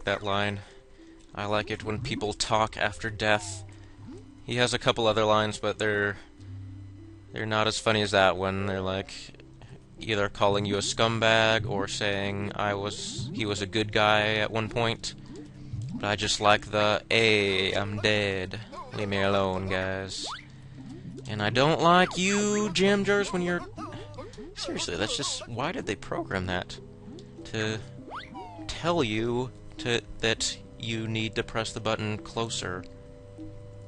that line. I like it when people talk after death. He has a couple other lines, but they're not as funny as that one. They're like either calling you a scumbag or saying he was a good guy at one point. But I just like the, "Hey, I'm dead. Leave me alone, guys." And I don't like you, jam jars, when you're... Seriously, that's just... Why did they program that? To tell you that you need to press the button closer.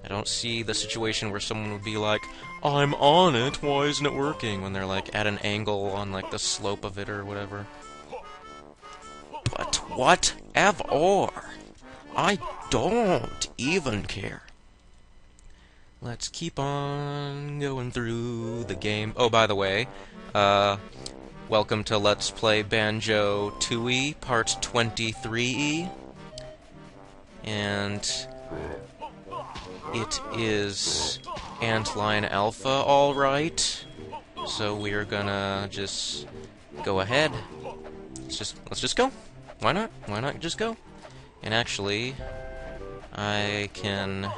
I don't see the situation where someone would be like, "I'm on it, why isn't it working?" when they're like at an angle on like the slope of it or whatever. But whatever. I don't even care. Let's keep on going through the game. Oh, by the way, welcome to Let's Play Banjo-Tooie, Part 23. And it is Antline Alpha, alright. So we're gonna just go ahead. Let's just go. Why not? Why not just go? And actually, I can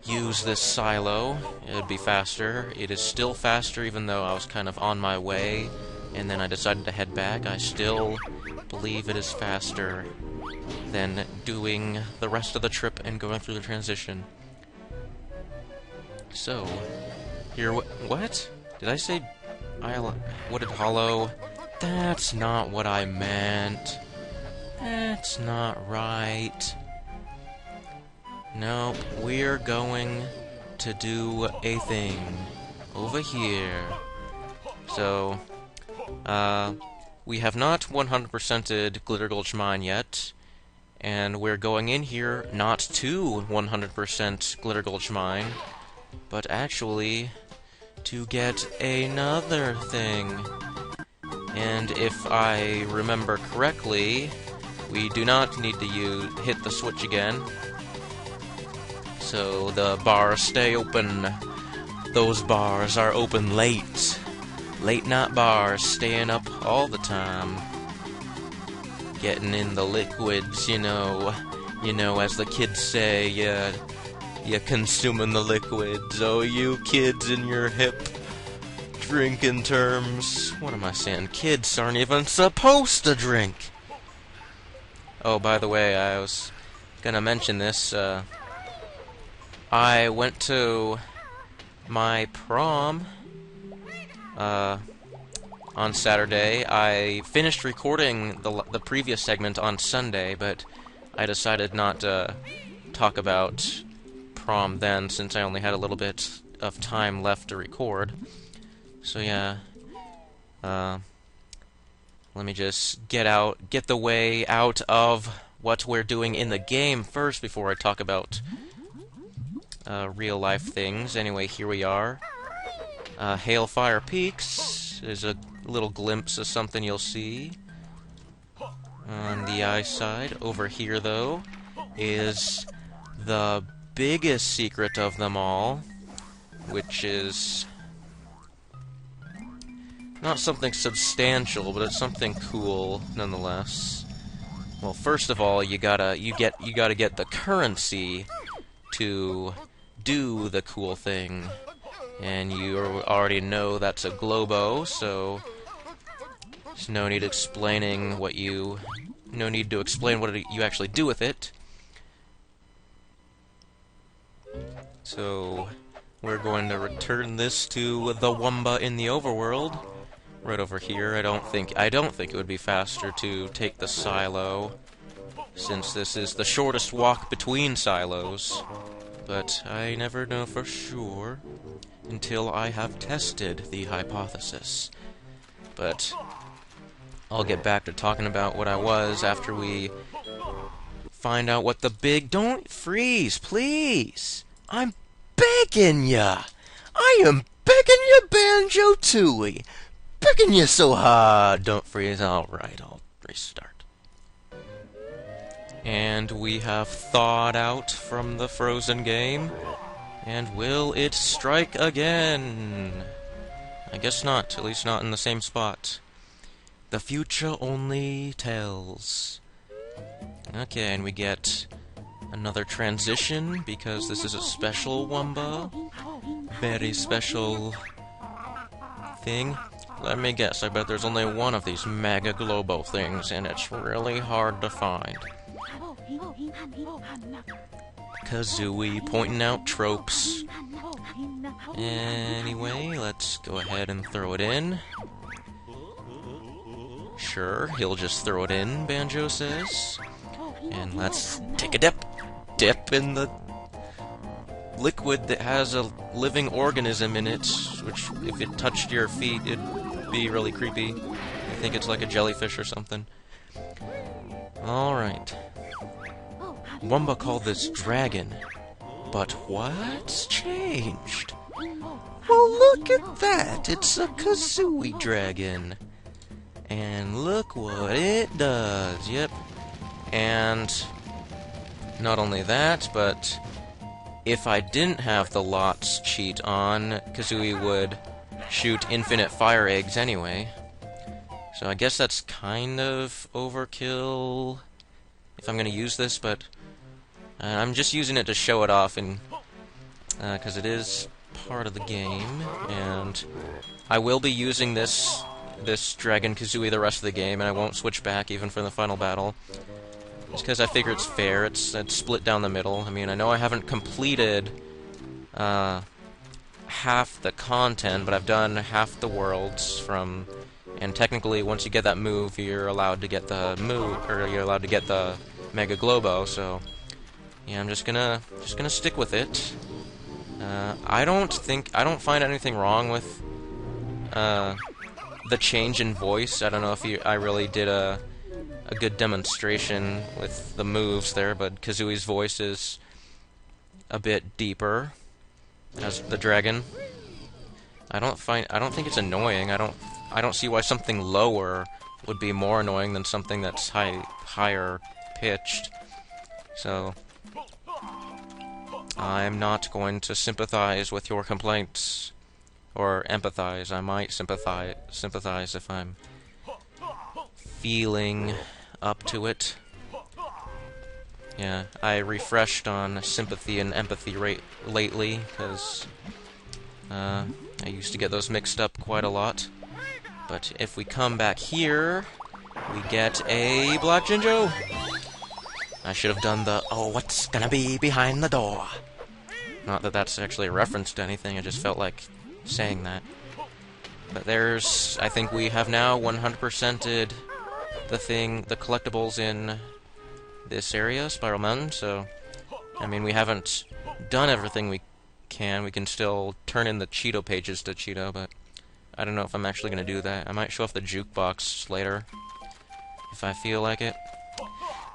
use this silo. It'd be faster. It is still faster, even though I was kind of on my way, and then I decided to head back. I still believe it is faster than doing the rest of the trip and going through the transition. So, here, what? Did I say what did hollow? That's not what I meant. That's not right. Nope, we're going to do a thing over here. So, we have not 100%ed Glitter Gulch Mine yet, and we're going in here not to 100% Glitter Gulch Mine, but actually to get another thing. And if I remember correctly, we do not need to hit the switch again. So the bars stay open. Those bars are open late. Late night bars, staying up all the time. Getting in the liquids, you know, as the kids say, you're consuming the liquids. Oh, you kids in your hip drinking terms. What am I saying? Kids aren't even supposed to drink. Oh, by the way, I was gonna mention this, I went to my prom on Saturday. I finished recording the previous segment on Sunday, but I decided not to talk about prom then, since I only had a little bit of time left to record. So yeah, let me just get the way out of what we're doing in the game first before I talk about real-life things. Anyway, here we are. Hailfire Peaks is a little glimpse of something you'll see on the eye side. Over here, though, is the biggest secret of them all, which is not something substantial, but it's something cool nonetheless. Well, first of all, you gotta get the currency to do the cool thing, and you already know that's a globo, so there's no need explaining what you actually do with it. So we're going to return this to the Wumba in the overworld, right over here. I don't think it would be faster to take the silo, since this is the shortest walk between silos. But I never know for sure until I have tested the hypothesis. But I'll get back to talking about what I was after we find out what the big... Don't freeze, please! I'm begging ya! I am begging ya, Banjo-Tooie! Begging ya so hard! Don't freeze. Alright, I'll restart. And we have thawed out from the frozen game. And will it strike again? I guess not, at least not in the same spot. The future only tells Okay, and we get another transition, because this is a special Wumba. Very special thing. Let me guess, I bet there's only one of these Mega Globo things, and it's really hard to find. Kazooie pointing out tropes. Anyway, let's go ahead and throw it in. Sure, he'll just throw it in, Banjo says. And let's take a dip. Dip in the liquid that has a living organism in it, which, if it touched your feet, it'd be really creepy. I think it's like a jellyfish or something. Alright. Wumba called this dragon. But what's changed? Well, look at that! It's a Kazooie dragon. And look what it does. Yep. And not only that, but if I didn't have the Lots cheat on, Kazooie would shoot infinite fire eggs anyway. So I guess that's kind of overkill if I'm going to use this, but I'm just using it to show it off, and because it is part of the game, and I will be using this Dragon Kazooie the rest of the game, and I won't switch back even for the final battle. Just because I figure it's fair, it's split down the middle. I mean, I know I haven't completed half the content, but I've done half the worlds from, and technically once you get that move, you're allowed to get the you're allowed to get the Mega Globo, so yeah, I'm just gonna stick with it. I don't find anything wrong with the change in voice. I don't know if I really did a good demonstration with the moves there, but Kazooie's voice is a bit deeper as the dragon. I don't think it's annoying. I don't see why something lower would be more annoying than something that's higher pitched. So I'm not going to sympathize with your complaints, or empathize. I might sympathize if I'm feeling up to it. Yeah, I refreshed on sympathy and empathy lately, because I used to get those mixed up quite a lot. But if we come back here, we get a Black Jinjo. I should have done the, oh, what's gonna be behind the door? Not that that's actually a reference to anything, I just felt like saying that. But there's, I think we have now 100%ed the collectibles in this area, Spiral Mountain, so, I mean, we haven't done everything we can. We can still turn in the Cheeto pages to Cheeto, but I don't know if I'm actually going to do that. I might show off the jukebox later, if I feel like it.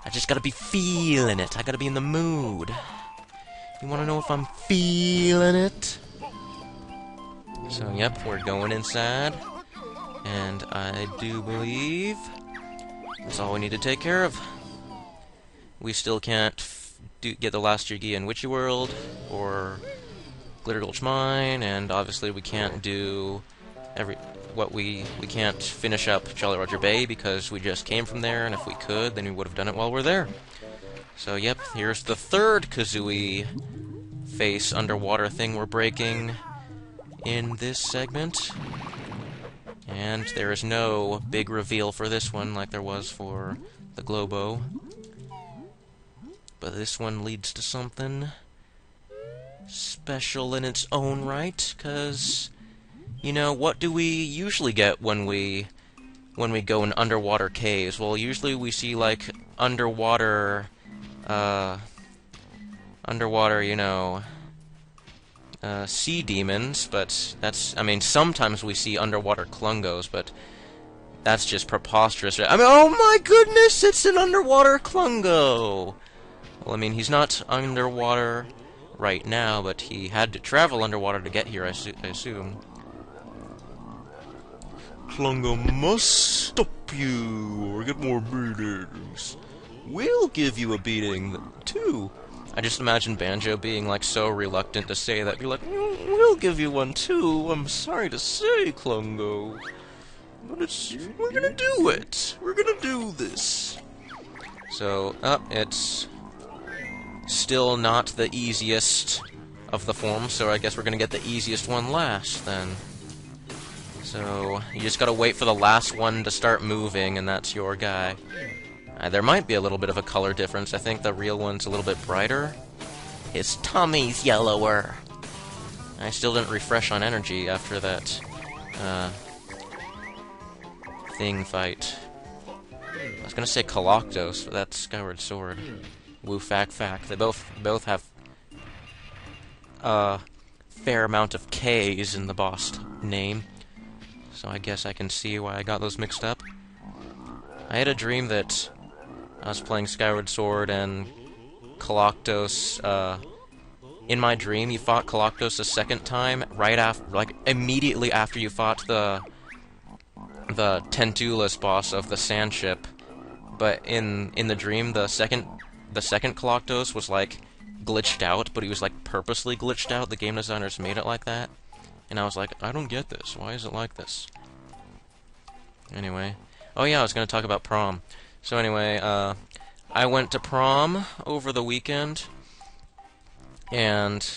I just gotta be feeling it. I gotta be in the mood. You wanna know if I'm feeling it? So, yep, we're going inside. And I do believe that's all we need to take care of. We still can't get the last Jiggy in Witchy World, or Glitter Gulch Mine, and obviously we can't do we can't finish up Jolly Roger Bay because we just came from there, and if we could, then we would have done it while we're there. So, yep, here's the third Kazooie face underwater thing we're breaking in this segment. And there is no big reveal for this one like there was for the Globo. But this one leads to something special in its own right, because, you know, what do we usually get when we go in underwater caves? Well, usually we see, like, underwater, you know, sea demons, but that's, I mean, sometimes we see underwater Klungos, but that's just preposterous. I mean, oh my goodness, it's an underwater Klungo! Well, I mean, he's not underwater right now, but he had to travel underwater to get here, I assume. Klungo must stop you, or get more beatings. We'll give you a beating, too. I just imagine Banjo being, like, so reluctant to say that. Be like, we'll give you one, too. I'm sorry to say, Klungo. But we're gonna do it. We're gonna do this. So, it's still not the easiest of the forms, so I guess we're gonna get the easiest one last, then. So, you just gotta wait for the last one to start moving, and that's your guy. There might be a little bit of a color difference. I think the real one's a little bit brighter. His tummy's yellower. I still didn't refresh on energy after that, thing fight. I was gonna say Coloctos, but that's Skyward Sword. Woo fack. They both have a fair amount of K's in the boss name. So I guess I can see why I got those mixed up. I had a dream that I was playing Skyward Sword and Coloctos, in my dream you fought Coloctos a second time, right after, like, immediately after you fought the Tentulas boss of the sand ship. But in the dream, the second Coloctos was, like, glitched out, but he was, like, purposely glitched out. The game designers made it like that. And I was like, I don't get this. Why is it like this? Anyway. Oh yeah, I was gonna talk about prom. So anyway, I went to prom over the weekend, and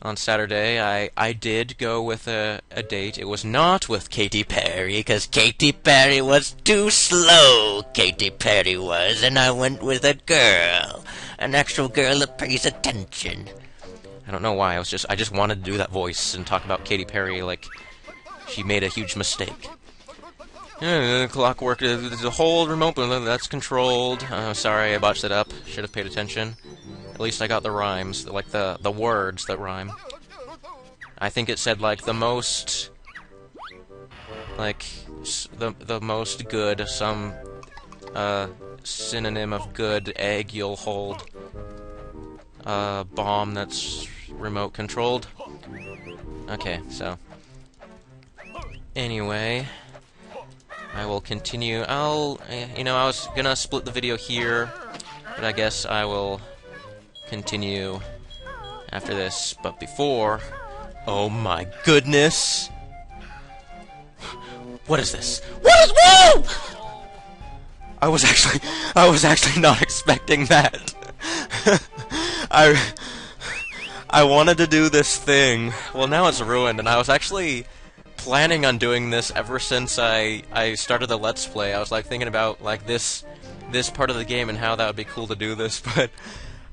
on Saturday I did go with a date. It was not with Katy Perry, because Katy Perry was too slow, Katy Perry was, and I went with a girl. An actual girl that pays attention. I don't know why, I just wanted to do that voice and talk about Katy Perry like she made a huge mistake. Clockwork, there's a whole remote, that's controlled. Sorry, I botched it up. Should have paid attention. At least I got the rhymes, like the words that rhyme. I think it said, like, the most... like, the most good, some, synonym of good egg you'll hold. Bomb that's remote controlled. Okay, so... anyway... I will continue. I was gonna split the video here, but I guess I will continue after this. But before... oh my goodness! What is this? What is... whoa! I was actually not expecting that. I wanted to do this thing. Well, now it's ruined, and I was actually planning on doing this ever since I started the Let's Play. I was like thinking about like this part of the game and how that would be cool to do this, but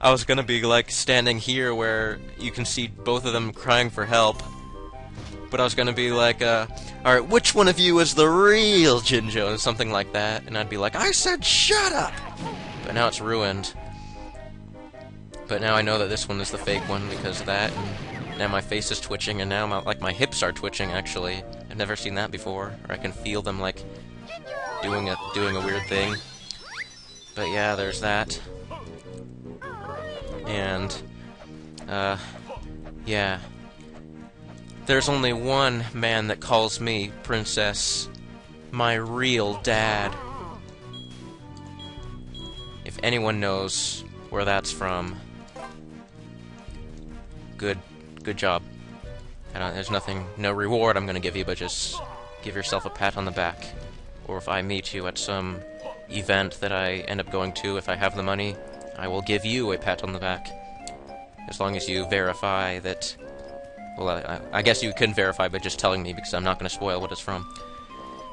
I was gonna be like standing here where you can see both of them crying for help. But I was gonna be like, alright, which one of you is the real Jinjo? And something like that, and I'd be like, I said shut up! But now it's ruined. But now I know that this one is the fake one because of that, and now my face is twitching, and now my hips are twitching, actually. I've never seen that before, or I can feel them, like, doing a weird thing. But yeah, there's that. And, yeah. There's only one man that calls me Princess. My real dad. If anyone knows where that's from, good job. There's no reward I'm gonna give you, but just give yourself a pat on the back. Or if I meet you at some event that I end up going to, if I have the money, I will give you a pat on the back. As long as you verify that... well, I guess you can verify by just telling me, because I'm not going to spoil what it's from.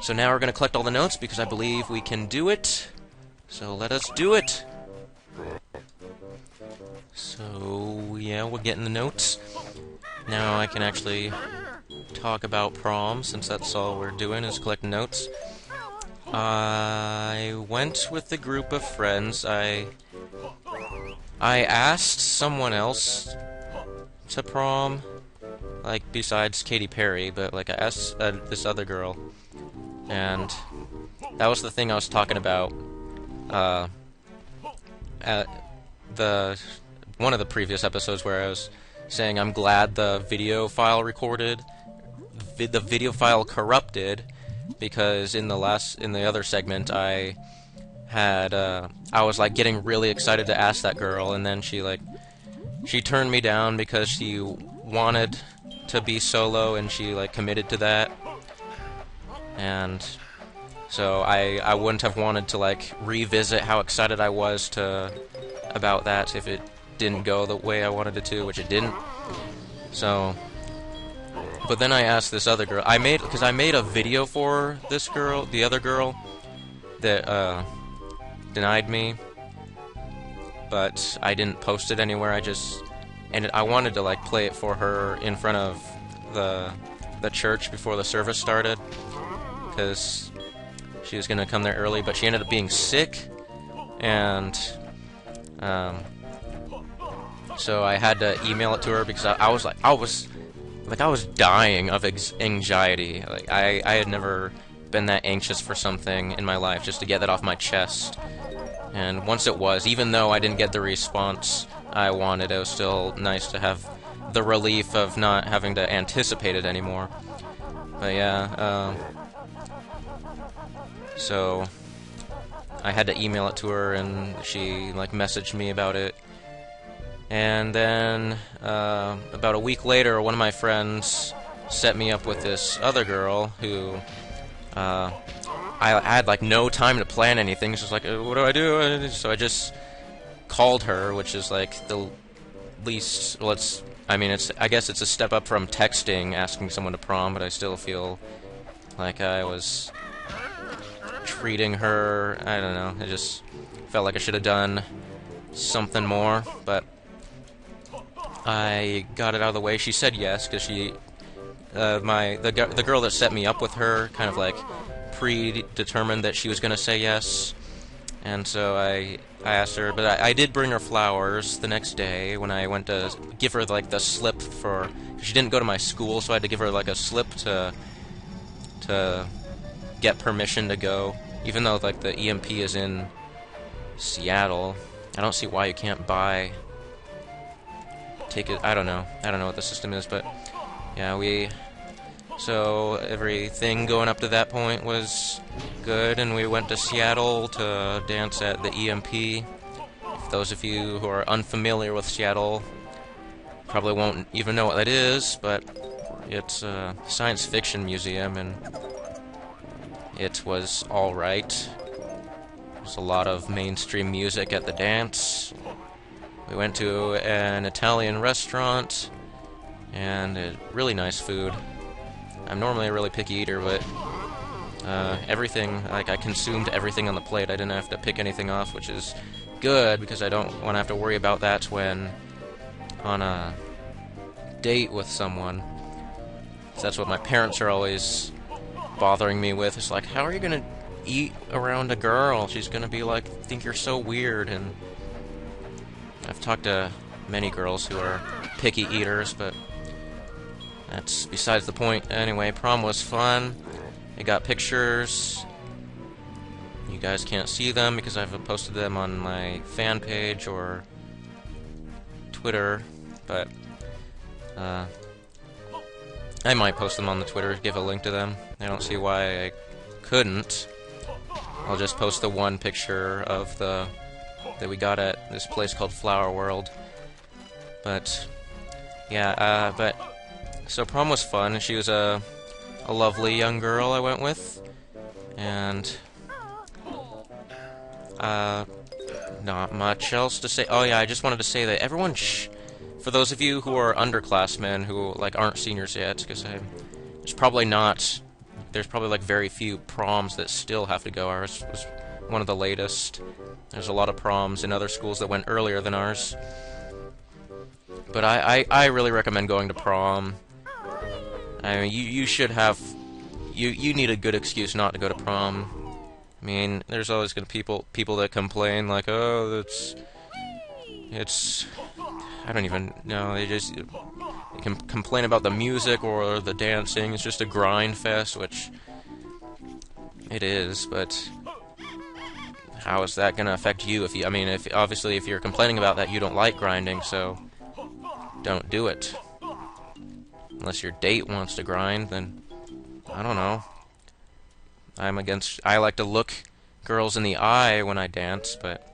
So now we're going to collect all the notes, because I believe we can do it. So let us do it! So, yeah, we're getting the notes. Now I can actually talk about prom, since that's all we're doing, is collecting notes. I went with a group of friends. I asked someone else to prom, like, besides Katy Perry, but, like, I asked this other girl, and that was the thing I was talking about, at one of the previous episodes where I was saying I'm glad the video file recorded, the video file corrupted, because in the other segment I was, like, getting really excited to ask that girl, and then she turned me down because she wanted to be solo, and she, like, committed to that. And So I wouldn't have wanted to like revisit how excited I was about that if it didn't go the way I wanted it to, which it didn't. So, but then I asked this other girl. Because I made a video for this girl, the other girl that denied me, but I didn't post it anywhere. I wanted to like play it for her in front of the church before the service started, because she was gonna come there early, but she ended up being sick, and so I had to email it to her because I was dying of anxiety. Like I had never been that anxious for something in my life, just to get that off my chest. And once it was, even though I didn't get the response I wanted, it was still nice to have the relief of not having to anticipate it anymore. But yeah, so I had to email it to her, and she like messaged me about it. And then about a week later, one of my friends set me up with this other girl who I had like no time to plan anything. She was like, "What do I do?" And so I just called her, which is like the least. Well, I guess it's a step up from texting, asking someone to prom, but I still feel like I was treating her. I don't know. I just felt like I should have done something more, but I got it out of the way. She said yes, because the girl that set me up with her kind of like predetermined that she was going to say yes, and so I asked her, but I did bring her flowers the next day when I went to give her like the slip for, she didn't go to my school, so I had to give her like a slip to get permission to go, even though like the EMP is in Seattle. I don't see why you can't take it. I don't know what the system is, but yeah, so everything going up to that point was good, and we went to Seattle to dance at the EMP. For those of you who are unfamiliar with Seattle, probably won't even know what that is, but it's a science fiction museum, and it was alright. There's a lot of mainstream music at the dance. We went to an Italian restaurant, and really nice food. I'm normally a really picky eater, but everything, like, I consumed everything on the plate. I didn't have to pick anything off, which is good, because I don't want to have to worry about that when on a date with someone. So that's what my parents are always bothering me with. It's like, how are you going to eat around a girl? She's going to be like, think you're so weird. And I've talked to many girls who are picky eaters, but that's besides the point. Anyway, prom was fun. I got pictures. You guys can't see them because I've posted them on my fan page or Twitter, but I might post them on the Twitter, give a link to them. I don't see why I couldn't. I'll just post the one picture of that we got at this place called Flower World. But yeah, so prom was fun. She was a lovely young girl I went with, and not much else to say. Oh yeah, I just wanted to say that everyone, for those of you who are underclassmen who like aren't seniors yet, because there's probably like very few proms that still have to go. Ours was one of the latest. There's a lot of proms in other schools that went earlier than ours. But I really recommend going to prom. I mean, you should have, you need a good excuse not to go to prom. I mean, there's always gonna people that complain like, oh, it's I don't even know. They can complain about the music or the dancing. It's just a grind fest, which it is. But how is that gonna affect you? I mean, if obviously if you're complaining about that, you don't like grinding, so don't do it. Unless your date wants to grind, then I don't know. I like to look girls in the eye when I dance, but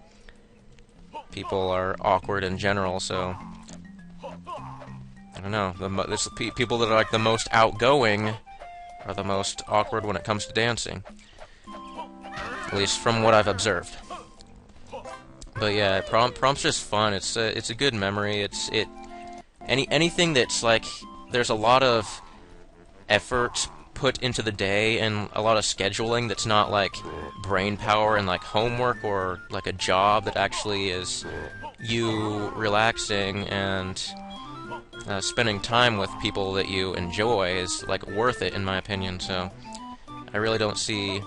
people are awkward in general, so I don't know. People that are like the most outgoing are the most awkward when it comes to dancing. At least from what I've observed. But yeah, prom's just fun. It's a good memory. Anything that's like there's a lot of effort put into the day and a lot of scheduling that's not like brain power and like homework or like a job that actually is you relaxing and spending time with people that you enjoy is like worth it in my opinion. So I really don't see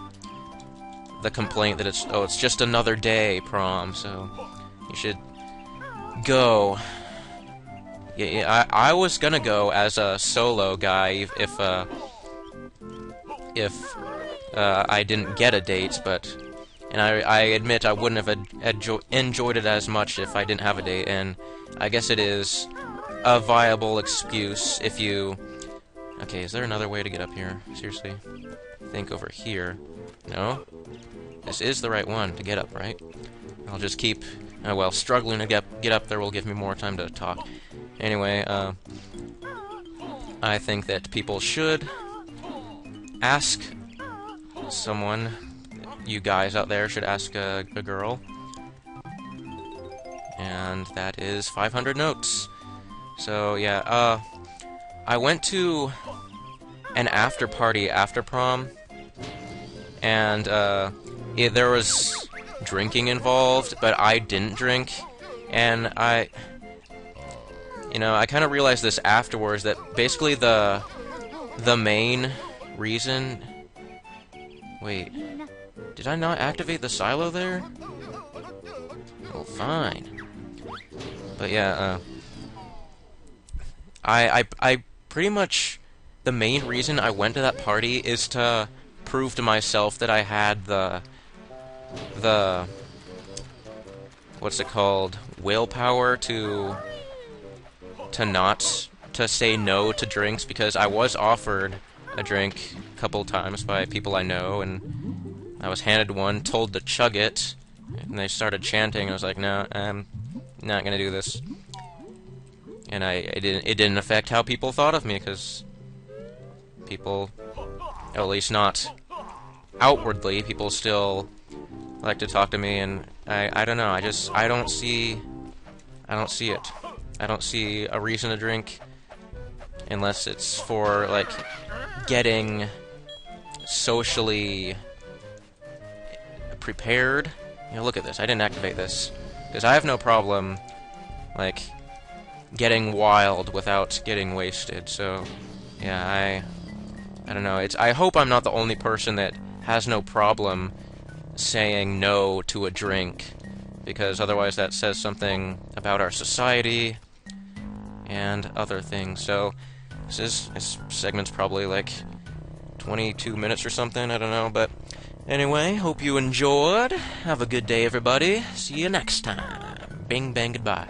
the complaint that it's just another day prom, so you should go. Yeah, I was gonna go as a solo guy if I didn't get a date, and I admit I wouldn't have enjoyed it as much if I didn't have a date, and I guess it is a viable excuse if you... Okay, is there another way to get up here? Seriously? Think over here. No? This is the right one to get up, right? I'll just keep... well, struggling to get up there will give me more time to talk. Anyway, I think that people should ask someone, you guys out there should ask a girl, and that is 500 notes. So yeah, I went to an after party after prom, and there was drinking involved, but I didn't drink, and I kind of realized this afterwards, that basically the main reason... Wait, did I not activate the silo there? Oh, fine. But yeah, I pretty much... The main reason I went to that party is to prove to myself that I had the what's it called? Willpower to say no to drinks, because I was offered a drink a couple times by people I know, and I was handed one, told to chug it, and they started chanting. I was like, no, I'm not gonna do this. And it didn't affect how people thought of me, because people, at least not outwardly, people still like to talk to me, and I don't know, I don't see it. I don't see a reason to drink unless it's for, like, getting socially prepared. Look at this. I didn't activate this. Because I have no problem, like, getting wild without getting wasted. So, yeah, I don't know. I hope I'm not the only person that has no problem saying no to a drink, because otherwise that says something about our society and other things. So this segment's probably like 22 minutes or something, I don't know, but anyway, hope you enjoyed. Have a good day, everybody. See you next time. Bing, bang, goodbye.